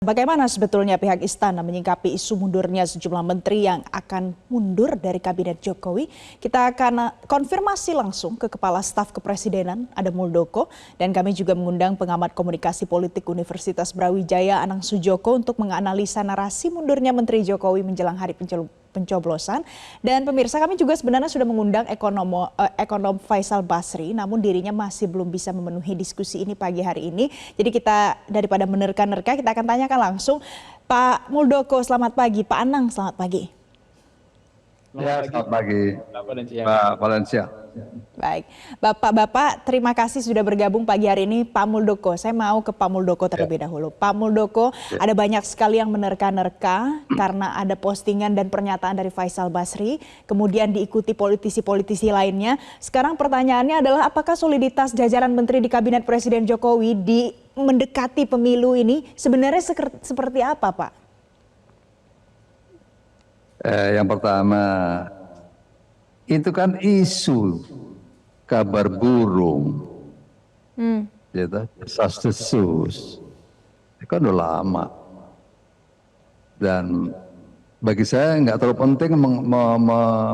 Bagaimana sebetulnya pihak istana menyikapi isu mundurnya sejumlah menteri yang akan mundur dari kabinet Jokowi? Kita akan konfirmasi langsung ke Kepala Staf Kepresidenan Adam Muldoko, dan kami juga mengundang pengamat komunikasi politik Universitas Brawijaya Anang Sujoko untuk menganalisa narasi mundurnya Menteri Jokowi menjelang hari pencoblosan. Dan pemirsa, kami juga sebenarnya sudah mengundang ekonom Faisal Basri, namun dirinya masih belum bisa memenuhi diskusi ini pagi hari ini. Jadi kita daripada menerka-nerka, kita akan tanyakan langsung. Pak Muldoko, selamat pagi. Pak Anang, selamat pagi. Selamat pagi, Pak Valencia. Baik, Bapak-Bapak, terima kasih sudah bergabung pagi hari ini. Pak Muldoko, saya mau ke Pak Muldoko terlebih dahulu. Pak Muldoko, ada banyak sekali yang menerka-nerka karena ada postingan dan pernyataan dari Faisal Basri, kemudian diikuti politisi-politisi lainnya. Sekarang pertanyaannya adalah apakah soliditas jajaran menteri di Kabinet Presiden Jokowi di mendekati pemilu ini sebenarnya seperti apa, Pak? Yang pertama, itu kan isu kabar burung, gitu, desas-desus, itu kan udah lama. Dan bagi saya nggak terlalu penting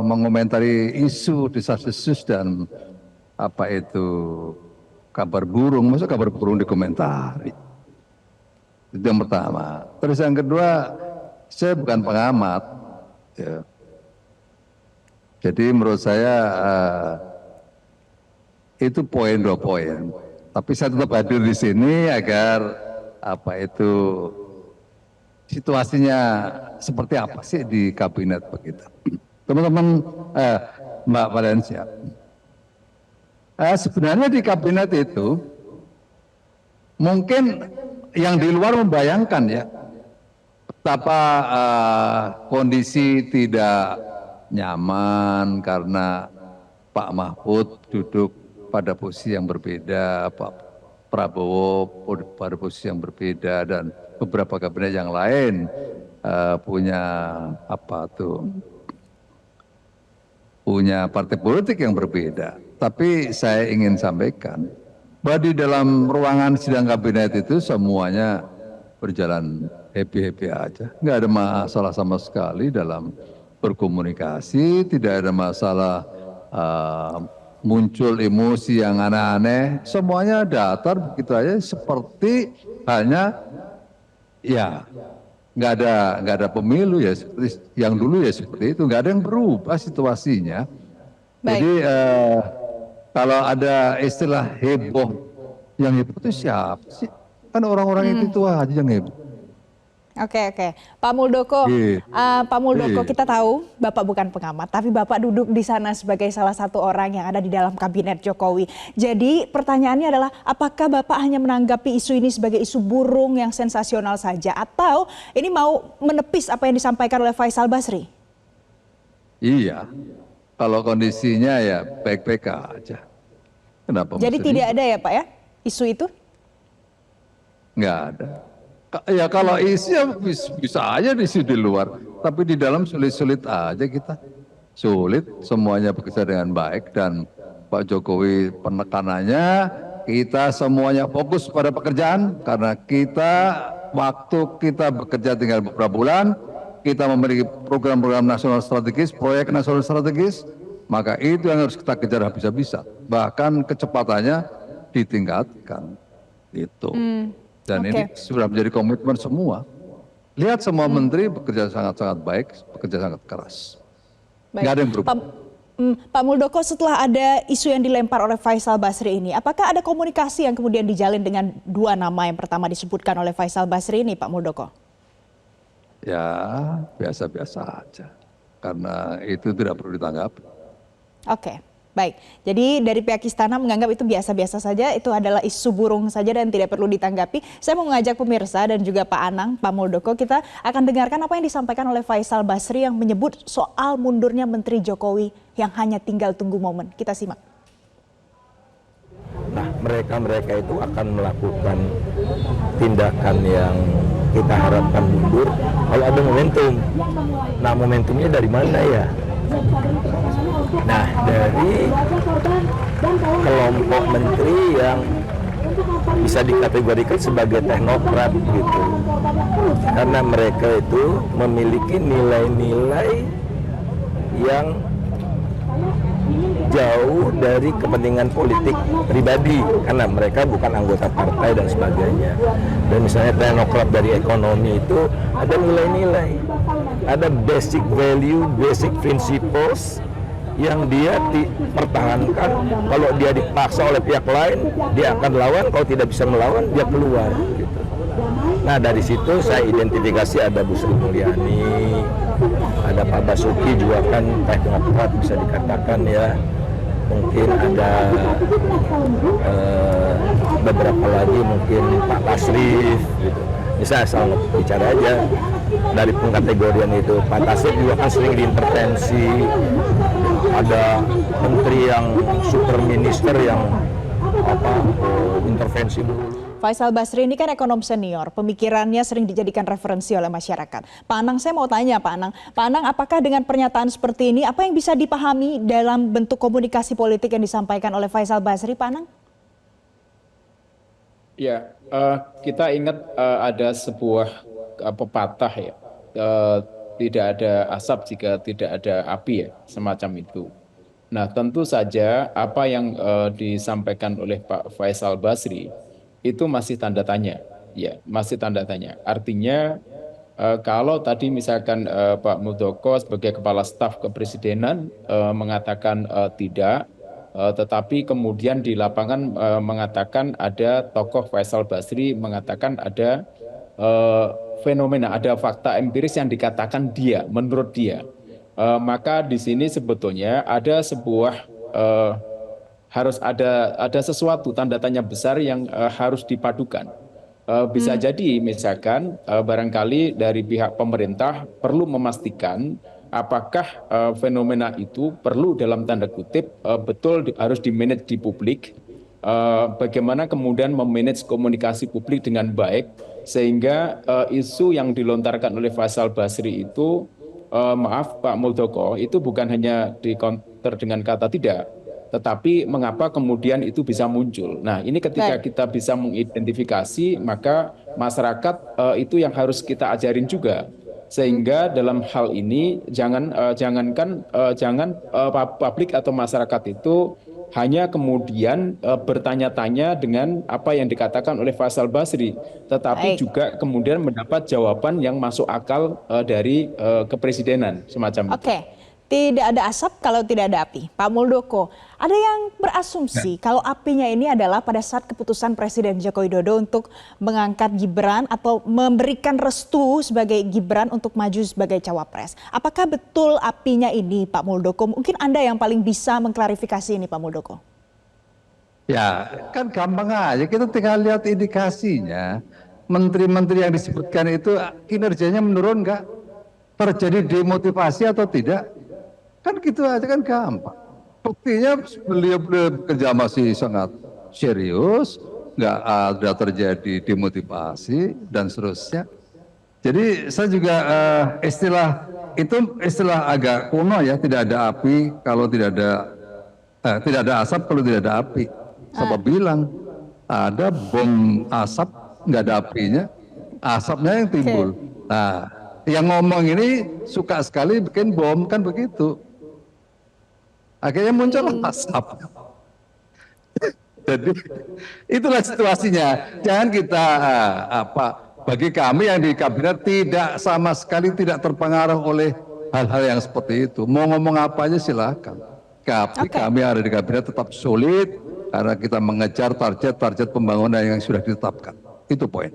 mengomentari isu desas-desus dan apa itu kabar burung. Masa kabar burung dikomentari? Itu yang pertama. Terus yang kedua, saya bukan pengamat. Ya. Jadi menurut saya itu poin dua poin. Tapi saya tetap hadir di sini agar apa itu situasinya seperti apa sih di kabinet begitu. Teman-teman, Mbak Valencia, sebenarnya di kabinet itu mungkin yang di luar membayangkan ya betapa kondisi tidak nyaman karena Pak Mahfud duduk pada posisi yang berbeda, Pak Prabowo pada posisi yang berbeda, dan beberapa kabinet yang lain punya punya partai politik yang berbeda. Tapi saya ingin sampaikan bahwa di dalam ruangan sidang kabinet itu semuanya berjalan happy-happy aja. Nggak ada masalah sama sekali dalam berkomunikasi, tidak ada masalah muncul emosi yang aneh-aneh. Semuanya datar begitu aja, seperti hanya ya nggak ada pemilu ya, seperti yang dulu ya seperti itu. Nggak ada yang berubah situasinya. Baik. Jadi kalau ada istilah heboh, yang heboh itu siapa sih? Kan orang-orang itu aja yang heboh. Oke. Pak Muldoko, kita tahu Bapak bukan pengamat, tapi Bapak duduk di sana sebagai salah satu orang yang ada di dalam kabinet Jokowi. Jadi pertanyaannya adalah, apakah Bapak hanya menanggapi isu ini sebagai isu burung yang sensasional saja, atau ini mau menepis apa yang disampaikan oleh Faisal Basri? Iya, kalau kondisinya ya baik-baik aja. Kenapa? Jadi tidak ada ya Pak ya, isu itu? Nggak ada. Ya kalau isi ya bisa aja di luar, tapi di dalam sulit-sulit aja kita. Sulit, semuanya bekerja dengan baik, dan Pak Jokowi penekanannya kita semuanya fokus pada pekerjaan, karena waktu kita bekerja tinggal beberapa bulan, kita memiliki program-program nasional strategis, proyek nasional strategis, maka itu yang harus kita kejar habis-habisan. Bahkan kecepatannya ditingkatkan. Gitu. Dan ini sudah menjadi komitmen semua. Lihat semua menteri bekerja sangat-sangat baik, bekerja sangat keras. Nggak ada yang berubah. Pak Muldoko, setelah ada isu yang dilempar oleh Faisal Basri ini, apakah ada komunikasi yang kemudian dijalin dengan dua nama yang pertama disebutkan oleh Faisal Basri ini, Pak Muldoko? Ya, biasa-biasa aja. Karena itu tidak perlu ditanggapi. Oke. Baik, jadi dari pihak istana menganggap itu biasa-biasa saja, itu adalah isu burung saja dan tidak perlu ditanggapi. Saya mau mengajak pemirsa dan juga Pak Anang, Pak Muldoko, kita akan dengarkan apa yang disampaikan oleh Faisal Basri yang menyebut soal mundurnya Menteri Jokowi yang hanya tinggal tunggu momen. Kita simak. Nah, mereka itu akan melakukan tindakan yang kita harapkan mundur kalau ada momentum. Nah, momentumnya dari mana ya? Nah, dari kelompok menteri yang bisa dikategorikan sebagai teknokrat gitu. Karena mereka itu memiliki nilai-nilai yang jauh dari kepentingan politik pribadi, karena mereka bukan anggota partai dan sebagainya. Dan misalnya teknokrat dari ekonomi itu ada nilai-nilai, ada basic value, basic principles yang dia dipertahankan. Kalau dia dipaksa oleh pihak lain, dia akan lawan. Kalau tidak bisa melawan, dia keluar gitu. Nah, dari situ saya identifikasi ada Bu Sri Mulyani, ada Pak Basuki juga kan teknokrat bisa dikatakan ya. Mungkin ada beberapa lagi, mungkin Pak Tasrif gitu. Ini saya asal bicara aja dari pengkategorian itu. Pak Tasrif juga kan sering diintervensi. Ada menteri yang super minister yang intervensi dulu. Faisal Basri ini kan ekonom senior, pemikirannya sering dijadikan referensi oleh masyarakat. Pak Anang, saya mau tanya Pak Anang, apakah dengan pernyataan seperti ini, apa yang bisa dipahami dalam bentuk komunikasi politik yang disampaikan oleh Faisal Basri, Pak Anang? Ya, kita ingat ada sebuah pepatah ya, tidak ada asap jika tidak ada api ya, semacam itu. Nah, tentu saja apa yang disampaikan oleh Pak Faisal Basri itu masih tanda tanya, ya, masih tanda tanya. Artinya kalau tadi misalkan Pak Muldoko sebagai kepala staf kepresidenan mengatakan tidak, tetapi kemudian di lapangan mengatakan ada tokoh Faisal Basri mengatakan ada fenomena, ada fakta empiris yang dikatakan dia, menurut dia. Maka di sini sebetulnya ada sebuah harus ada sesuatu tanda tanya besar yang harus dipadukan. Bisa jadi misalkan barangkali dari pihak pemerintah perlu memastikan apakah fenomena itu perlu dalam tanda kutip betul harus dimanage di publik, bagaimana kemudian memanage komunikasi publik dengan baik sehingga isu yang dilontarkan oleh Faisal Basri itu maaf Pak Muldoko itu bukan hanya di-counter dengan kata tidak, tetapi mengapa kemudian itu bisa muncul. Nah, ini ketika kita bisa mengidentifikasi, maka masyarakat itu yang harus kita ajarin juga. Sehingga dalam hal ini jangan publik atau masyarakat itu hanya kemudian bertanya-tanya dengan apa yang dikatakan oleh Faisal Basri, tetapi juga kemudian mendapat jawaban yang masuk akal dari kepresidenan semacam itu. Oke. Tidak ada asap kalau tidak ada api. Pak Muldoko, ada yang berasumsi kalau apinya ini adalah pada saat keputusan Presiden Joko Widodo untuk mengangkat Gibran atau memberikan restu sebagai Gibran untuk maju sebagai cawapres. Apakah betul apinya ini Pak Muldoko? Mungkin Anda yang paling bisa mengklarifikasi ini Pak Muldoko. Ya, kan gampang aja. Kita tinggal lihat indikasinya. Menteri-menteri yang disebutkan itu kinerjanya menurun nggak? Terjadi demotivasi atau tidak? Kan gitu aja, kan gampang. Buktinya beliau bekerja masih sangat serius, nggak ada terjadi demotivasi dan seterusnya. Jadi saya juga istilah agak kuno ya, tidak ada api kalau tidak ada asap kalau tidak ada api. Siapa bilang ada bom asap nggak ada apinya, asapnya yang timbul. Nah, yang ngomong ini suka sekali bikin bom kan begitu. Akhirnya muncul asap. Jadi itulah situasinya. Jangan kita bagi kami yang di kabinet tidak sama sekali tidak terpengaruh oleh hal-hal yang seperti itu. Mau ngomong apa aja silakan. Tapi kami ada di kabinet tetap solid karena kita mengejar target-target pembangunan yang sudah ditetapkan. Itu poin.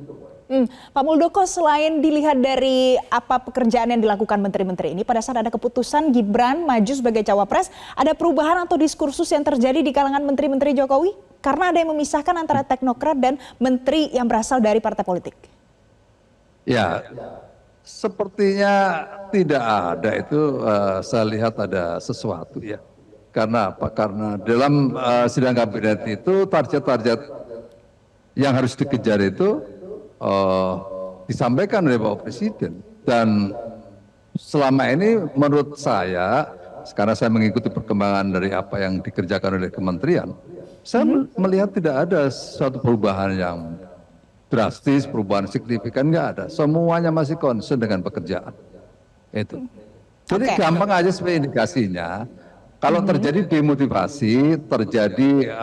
Pak Muldoko, selain dilihat dari apa pekerjaan yang dilakukan menteri-menteri ini, pada saat ada keputusan Gibran maju sebagai cawapres, ada perubahan atau diskursus yang terjadi di kalangan menteri-menteri Jokowi? Karena ada yang memisahkan antara teknokrat dan menteri yang berasal dari partai politik. Ya, sepertinya tidak ada itu. Saya lihat ada sesuatu ya. Karena apa? Karena dalam sidang kabinet itu target-target yang harus dikejar itu disampaikan oleh Bapak Presiden, dan selama ini menurut saya, sekarang saya mengikuti perkembangan dari apa yang dikerjakan oleh kementerian, Saya melihat tidak ada suatu perubahan yang drastis, perubahan signifikan, nggak ada. Semuanya masih concern dengan pekerjaan. Itu. Jadi Oke. gampang aja sebenarnya indikasinya. Kalau terjadi demotivasi, terjadi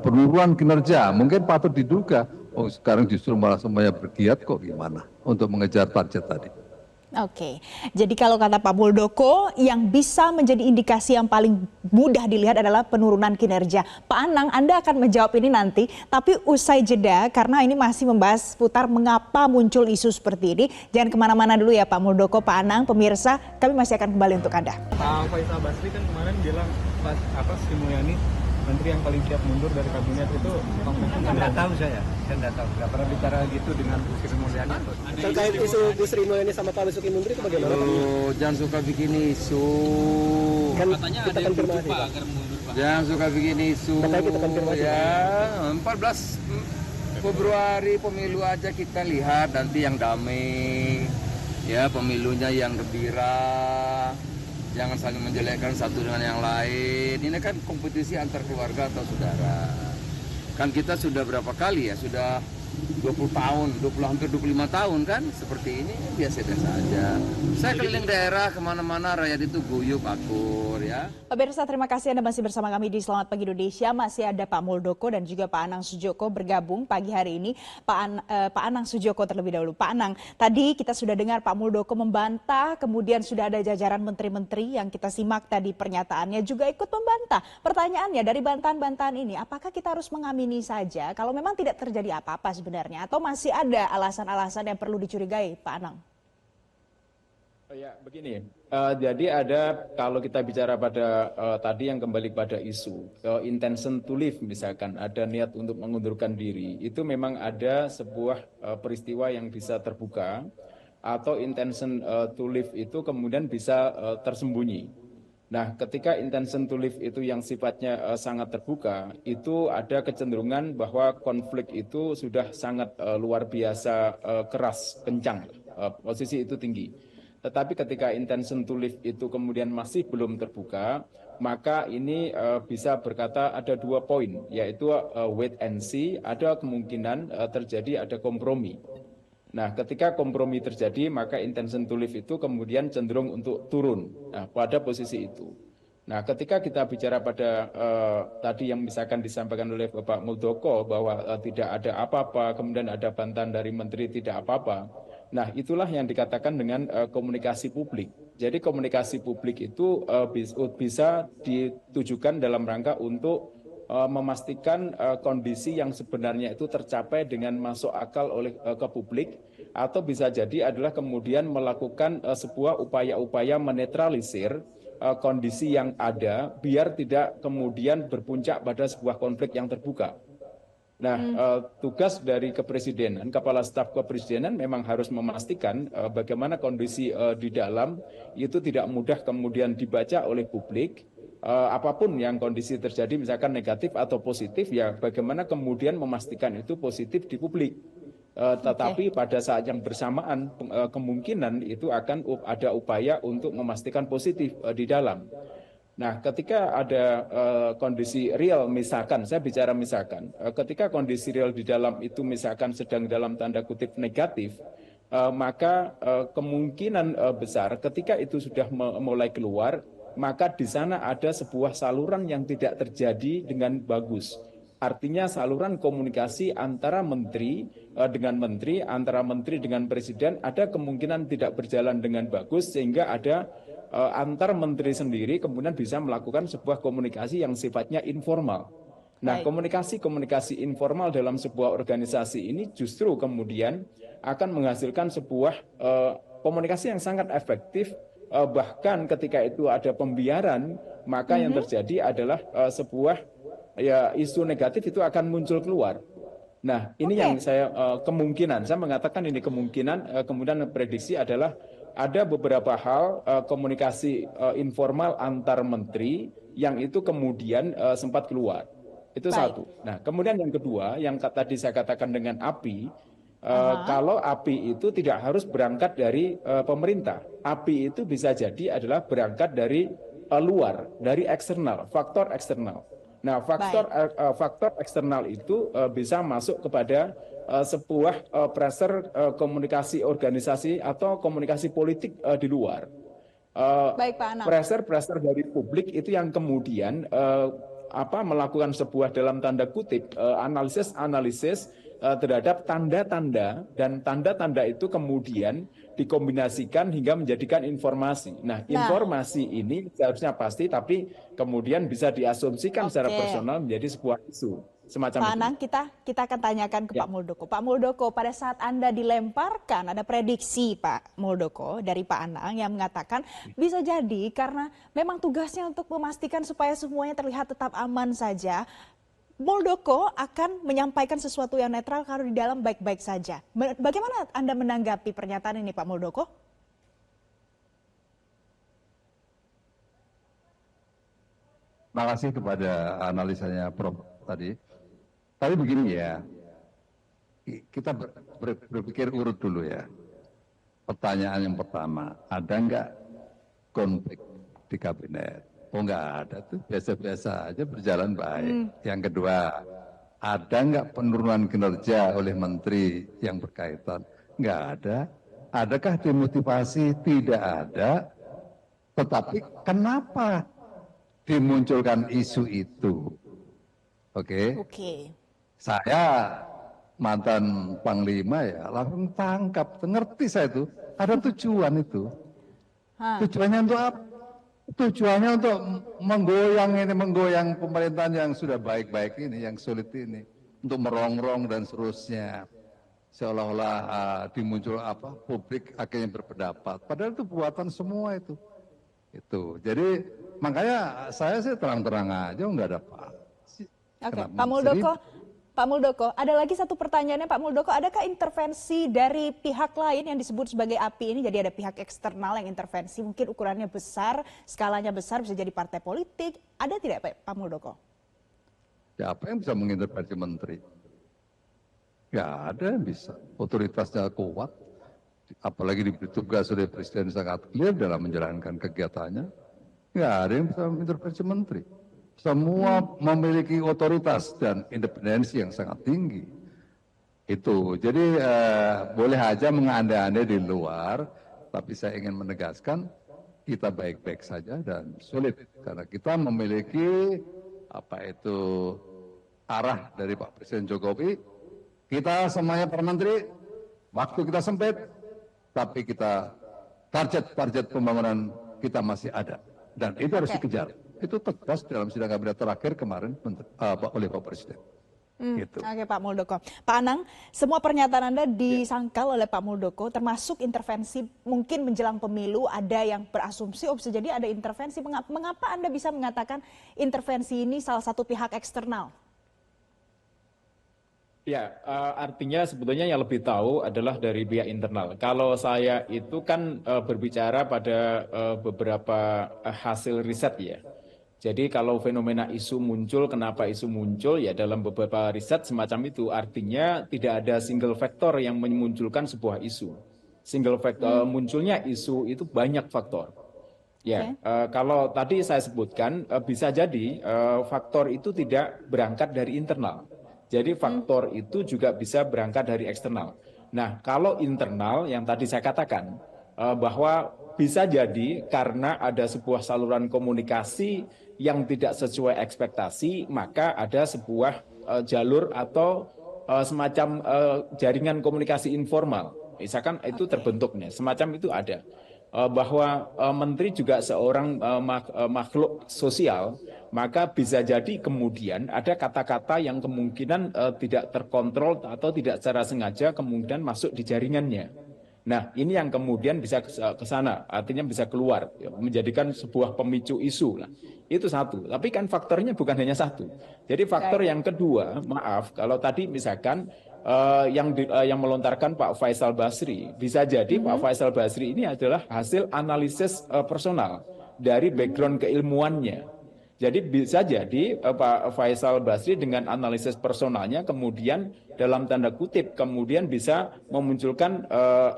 penurunan kinerja, mungkin patut diduga. Oh, sekarang justru malah semuanya bergiat kok, gimana untuk mengejar target tadi. Oke, jadi kalau kata Pak Muldoko, yang bisa menjadi indikasi yang paling mudah dilihat adalah penurunan kinerja. Pak Anang, Anda akan menjawab ini nanti, tapi usai jeda karena ini masih membahas putar mengapa muncul isu seperti ini. Jangan kemana-mana dulu ya Pak Muldoko, Pak Anang, pemirsa, kami masih akan kembali untuk Anda. Pak Faisal Basri kan kemarin bilang Sri Mulyani menteri yang paling siap mundur dari kabinet itu Nggak tahu saya nggak tahu, nggak pernah bicara gitu dengan Bu Sri Mulyani. terkait isu Bu Sri Mulyani sama Pak Basuki Menteri itu bagaimana? Oh, jangan suka bikin isu. Kan kita konfirmasi Pak. Jangan suka bikin isu. Makanya kita konfirmasi. Ya, 14 Februari pemilu aja kita lihat nanti yang damai. Ya, pemilunya yang gembira. Jangan saling menjelekkan satu dengan yang lain. Ini kan kompetisi antar keluarga atau saudara. Kan kita sudah berapa kali ya, sudah 20 tahun, hampir 25 tahun kan, seperti ini biasa-biasa aja. Saya keliling daerah kemana-mana, rakyat itu guyup, akur ya. Pemirsa, terima kasih Anda masih bersama kami di Selamat Pagi Indonesia. Masih ada Pak Muldoko dan juga Pak Anang Sujoko bergabung pagi hari ini. Pak Anang Sujoko terlebih dahulu. Pak Anang, tadi kita sudah dengar Pak Muldoko membantah, kemudian sudah ada jajaran menteri-menteri yang kita simak tadi pernyataannya juga ikut membantah. Pertanyaannya dari bantahan-bantahan ini, apakah kita harus mengamini saja kalau memang tidak terjadi apa-apa sebenarnya, atau masih ada alasan-alasan yang perlu dicurigai, Pak Anang? Ya, begini. Jadi ada, kalau kita bicara pada tadi yang kembali pada isu intention to live, misalkan ada niat untuk mengundurkan diri, itu memang ada sebuah peristiwa yang bisa terbuka, atau intention to live itu kemudian bisa tersembunyi. Nah, ketika intention to live itu yang sifatnya sangat terbuka, itu ada kecenderungan bahwa konflik itu sudah sangat luar biasa keras, kencang, posisi itu tinggi. Tetapi ketika intention to live itu kemudian masih belum terbuka, maka ini bisa berkata ada 2 poin, yaitu wait and see, ada kemungkinan terjadi ada kompromi. Nah, ketika kompromi terjadi, maka intention to live itu kemudian cenderung untuk turun pada posisi itu. Nah, ketika kita bicara pada tadi yang misalkan disampaikan oleh Bapak Muldoko bahwa tidak ada apa-apa, kemudian ada bantahan dari menteri tidak apa-apa. Nah, itulah yang dikatakan dengan komunikasi publik. Jadi komunikasi publik itu bisa ditujukan dalam rangka untuk memastikan kondisi yang sebenarnya itu tercapai dengan masuk akal oleh ke publik, atau bisa jadi adalah kemudian melakukan sebuah upaya-upaya menetralisir kondisi yang ada biar tidak kemudian berpuncak pada sebuah konflik yang terbuka. Nah, tugas dari kepresidenan, kepala staf kepresidenan memang harus memastikan bagaimana kondisi di dalam itu tidak mudah kemudian dibaca oleh publik. Apapun yang kondisi terjadi, misalkan negatif atau positif, ya bagaimana kemudian memastikan itu positif di publik. Tetapi pada saat yang bersamaan kemungkinan itu akan ada upaya untuk memastikan positif di dalam. Nah, ketika ada kondisi real, misalkan, saya bicara misalkan, ketika kondisi real di dalam itu misalkan sedang dalam tanda kutip negatif, maka kemungkinan besar ketika itu sudah mulai keluar, maka di sana ada sebuah saluran yang tidak terjadi dengan bagus. Artinya saluran komunikasi antara menteri dengan menteri, antara menteri dengan presiden ada kemungkinan tidak berjalan dengan bagus, sehingga ada antar menteri sendiri kemudian bisa melakukan sebuah komunikasi yang sifatnya informal. Nah, komunikasi informal dalam sebuah organisasi ini justru kemudian akan menghasilkan sebuah komunikasi yang sangat efektif, bahkan ketika itu ada pembiaran, maka yang terjadi adalah sebuah isu negatif itu akan muncul keluar. Nah, ini yang saya kemungkinan, saya mengatakan ini kemungkinan, kemudian prediksi adalah ada beberapa hal komunikasi informal antar menteri yang itu kemudian sempat keluar. Itu satu. Nah, kemudian yang kedua, yang tadi saya katakan dengan API, kalau API itu tidak harus berangkat dari pemerintah. API itu bisa jadi adalah berangkat dari luar, dari eksternal, faktor eksternal. Nah, faktor eksternal itu bisa masuk kepada sebuah pressure komunikasi organisasi atau komunikasi politik di luar. Baik, Pak Anang. Pressure dari publik itu yang kemudian melakukan sebuah dalam tanda kutip analisis terhadap tanda-tanda, dan tanda-tanda itu kemudian dikombinasikan hingga menjadikan informasi. Nah, informasi ini seharusnya pasti, tapi kemudian bisa diasumsikan secara personal menjadi sebuah isu semacam Pak itu. Anang, kita akan tanyakan ke Pak Muldoko. Pak Muldoko, pada saat Anda dilemparkan, ada prediksi Pak Muldoko dari Pak Anang yang mengatakan bisa jadi karena memang tugasnya untuk memastikan supaya semuanya terlihat tetap aman saja. Muldoko akan menyampaikan sesuatu yang netral kalau di dalam baik-baik saja. Bagaimana Anda menanggapi pernyataan ini, Pak Muldoko? Terima kasih kepada analisanya Prof tadi. Tapi begini ya, kita berpikir urut dulu ya. Pertanyaan yang pertama, ada nggak konflik di kabinet? Oh nggak ada tuh, biasa-biasa aja berjalan baik. Yang kedua, ada nggak penurunan kinerja oleh menteri yang berkaitan? Nggak ada. Adakah demotivasi? Tidak ada. Tetapi kenapa dimunculkan isu itu? Oke. Saya mantan panglima ya, langsung tangkap, ngerti saya itu. Ada tujuan itu. Tujuannya untuk apa? Tujuannya untuk menggoyang pemerintahan yang sudah baik-baik ini, yang sulit ini, untuk merongrong dan seterusnya. Seolah-olah dimuncul publik akhirnya berpendapat. Padahal itu buatan semua itu. Jadi makanya saya sih terang-terang aja nggak ada apa. Oke, Pak Muldoko, ada lagi satu pertanyaannya Pak Muldoko, adakah intervensi dari pihak lain yang disebut sebagai API ini? Jadi ada pihak eksternal yang intervensi, mungkin ukurannya besar, skalanya besar, bisa jadi partai politik. Ada tidak Pak Muldoko? Ya, apa yang bisa mengintervensi menteri? Ya ada yang bisa, otoritasnya kuat, apalagi diberi tugas oleh Presiden sangat clear dalam menjalankan kegiatannya. Ya ada yang bisa mengintervensi menteri. Semua memiliki otoritas dan independensi yang sangat tinggi. Jadi boleh aja mengandai-andai di luar, tapi saya ingin menegaskan kita baik-baik saja dan sulit karena kita memiliki arah dari Pak Presiden Jokowi. Kita semuanya para menteri, waktu kita sempit, tapi kita target pembangunan kita masih ada dan itu harus dikejar. Itu tegas dalam sidang kabinet terakhir kemarin oleh Pak Presiden. Gitu. Oke Pak Muldoko. Pak Anang, semua pernyataan Anda disangkal oleh Pak Muldoko, termasuk intervensi mungkin menjelang pemilu, ada yang berasumsi, bisa jadi ada intervensi. Mengapa Anda bisa mengatakan intervensi ini salah satu pihak eksternal? Ya, artinya sebetulnya yang lebih tahu adalah dari pihak internal. Kalau saya itu kan berbicara pada beberapa hasil riset ya. Jadi kalau fenomena isu muncul, kenapa isu muncul? Ya dalam beberapa riset semacam itu, artinya tidak ada single faktor yang memunculkan sebuah isu. Single faktor munculnya isu itu banyak faktor. Ya, kalau tadi saya sebutkan bisa jadi faktor itu tidak berangkat dari internal. Jadi faktor itu juga bisa berangkat dari eksternal. Nah, kalau internal yang tadi saya katakan bahwa bisa jadi karena ada sebuah saluran komunikasi yang tidak sesuai ekspektasi, maka ada sebuah jalur atau semacam jaringan komunikasi informal. Misalkan itu terbentuknya, semacam itu ada. Bahwa menteri juga seorang makhluk sosial, maka bisa jadi kemudian ada kata-kata yang kemungkinan tidak terkontrol atau tidak secara sengaja kemudian masuk di jaringannya. Nah, ini yang kemudian bisa ke sana, artinya bisa keluar, menjadikan sebuah pemicu isu. Nah, itu satu. Tapi kan faktornya bukan hanya satu. Jadi faktor yang kedua, maaf, kalau tadi misalkan yang melontarkan Pak Faisal Basri, bisa jadi Pak Faisal Basri ini adalah hasil analisis personal dari background keilmuannya. Jadi bisa jadi Pak Faisal Basri dengan analisis personalnya kemudian dalam tanda kutip kemudian bisa memunculkan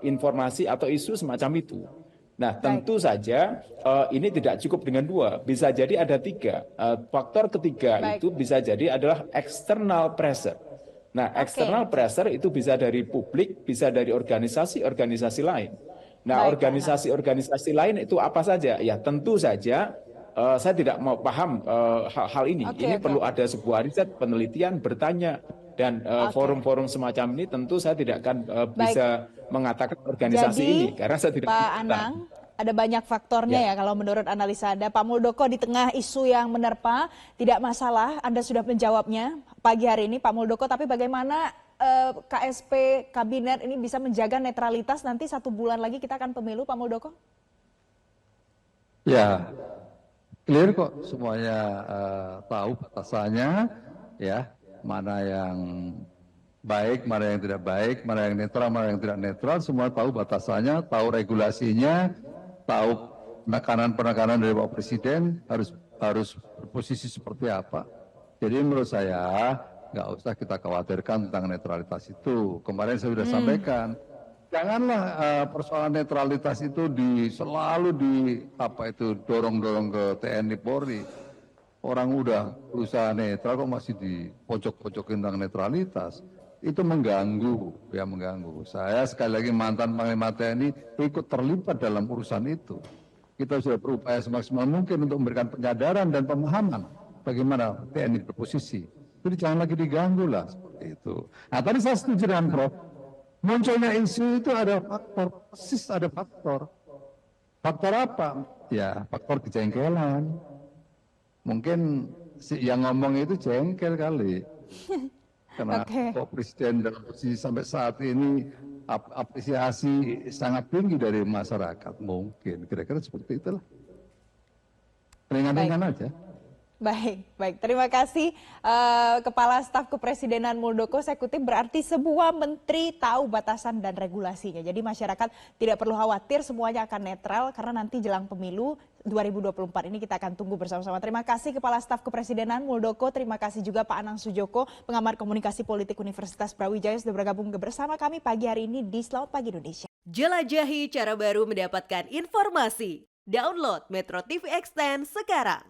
informasi atau isu semacam itu. Nah, tentu saja ini tidak cukup dengan 2, bisa jadi ada 3. Faktor ketiga Baik. itu bisa jadi adalah external pressure. Nah, external pressure itu bisa dari publik, bisa dari organisasi-organisasi lain. Nah, Baik, Pak Anang. organisasi-organisasi lain itu apa saja? Ya, tentu saja saya tidak mau paham hal-hal ini. Oke, Ini oke. perlu ada sebuah riset, penelitian, bertanya, dan Oke. forum-forum semacam ini tentu saya tidak akan Baik. bisa mengatakan organisasi Jadi, ini karena saya tidak Pak ikutan. Anang, ada banyak faktornya ya kalau menurut analisa Anda. Pak Muldoko, di tengah isu yang menerpa, tidak masalah, Anda sudah menjawabnya pagi hari ini, Pak Muldoko. Tapi bagaimana KSP Kabinet ini bisa menjaga netralitas nanti 1 bulan lagi kita akan pemilu, Pak Muldoko? Ya, clear kok semuanya tahu batasannya, ya mana yang baik, mana yang tidak baik, mana yang netral, mana yang tidak netral, semua tahu batasannya, tahu regulasinya, tahu penekanan-penekanan dari Pak Presiden harus berposisi seperti apa. Jadi menurut saya nggak usah kita khawatirkan tentang netralitas itu. Kemarin saya sudah sampaikan, janganlah persoalan netralitas itu selalu dorong-dorong ke TNI Polri. Orang udah berusaha netral kok masih dipojok-pojokin tentang netralitas. Itu mengganggu. Saya sekali lagi mantan Panglima TNI ikut terlibat dalam urusan itu. Kita sudah berupaya semaksimal mungkin untuk memberikan penyadaran dan pemahaman bagaimana TNI berposisi. Jadi jangan lagi diganggu lah seperti itu. Nah tadi saya setuju dengan Prof. Munculnya isu itu ada faktor, persis ada faktor. Faktor apa? Ya faktor kejengkelan. Mungkin yang ngomong itu jengkel kali. Karena kok Presiden dalam posisi sampai saat ini apresiasi sangat tinggi dari masyarakat. Mungkin kira-kira seperti itulah. Ringan-ringan aja. Baik. Terima kasih Kepala Staf Kepresidenan Muldoko. Saya kutip berarti semua menteri tahu batasan dan regulasinya. Jadi masyarakat tidak perlu khawatir, semuanya akan netral karena nanti jelang pemilu 2024 ini kita akan tunggu bersama-sama. Terima kasih Kepala Staf Kepresidenan Muldoko. Terima kasih juga Pak Anang Sujoko, pengamat komunikasi politik Universitas Brawijaya sudah bergabung bersama kami pagi hari ini di Selamat Pagi Indonesia. Jelajahi cara baru mendapatkan informasi. Download Metro TV Extend sekarang.